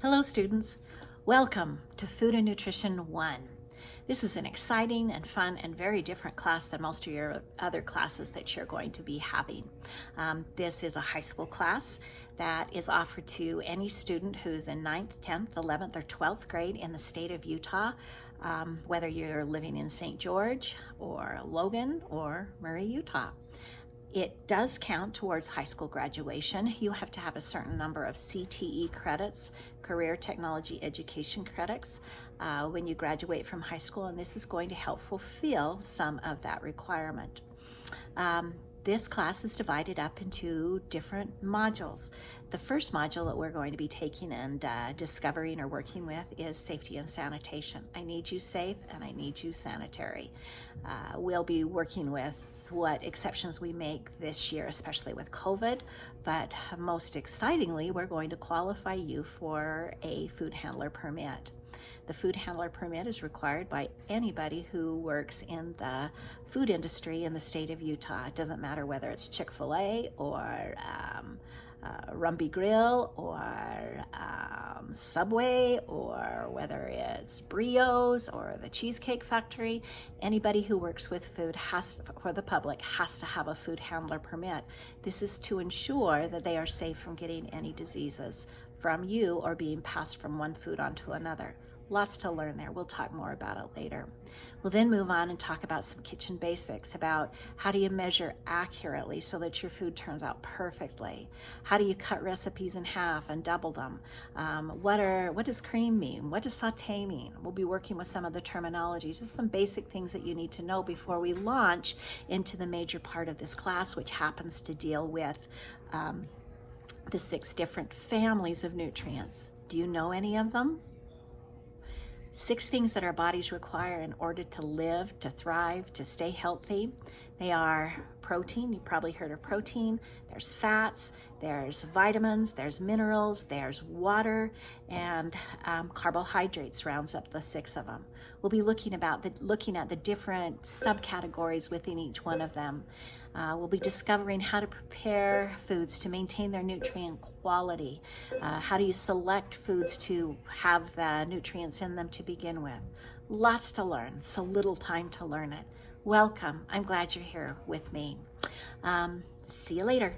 Hello students, welcome to Food and Nutrition 1. This is an exciting and fun and very different class than most of your other classes that you're going to be having. This is a high school class that is offered to any student who's in 9th, 10th, 11th, or 12th grade in the state of Utah, whether you're living in St. George or Logan or Murray, Utah. It does count towards high school graduation. You have to have a certain number of CTE credits, Career Technology Education credits, when you graduate from high school, and this is going to help fulfill some of that requirement. This class is divided up into different modules. The first module that we're going to be taking and discovering or working with is safety and sanitation. I need you safe and I need you sanitary. We'll be working with what exceptions we make this year, especially with COVID, but most excitingly, we're going to qualify you for a food handler permit. The food handler permit is required by anybody who works in the food industry in the state of Utah. It doesn't matter whether it's Chick-fil-A or Rumpy Grill or Subway, or whether it's Brio's or the Cheesecake Factory. Anybody who works with food for the public has to have a food handler permit. This is to ensure that they are safe from getting any diseases from you or being passed from one food onto another. Lots to learn there. We'll talk more about it later. We'll then move on and talk about some kitchen basics, about how do you measure accurately so that your food turns out perfectly? How do you cut recipes in half and double them? What does cream mean? What does sauté mean? We'll be working with some of the terminology, just some basic things that you need to know before we launch into the major part of this class, which happens to deal with the 6 different families of nutrients. Do you know any of them? 6 things that our bodies require in order to live, to thrive, to stay healthy. They are protein. You probably heard of protein. There's fats, there's vitamins, there's minerals, there's water, and carbohydrates rounds up the 6 of them. We'll be looking at the different subcategories within each one of them. We'll be discovering how to prepare foods to maintain their nutrient quality. How do you select foods to have the nutrients in them to begin with? Lots to learn, so little time to learn it. Welcome. I'm glad you're here with me. See you later.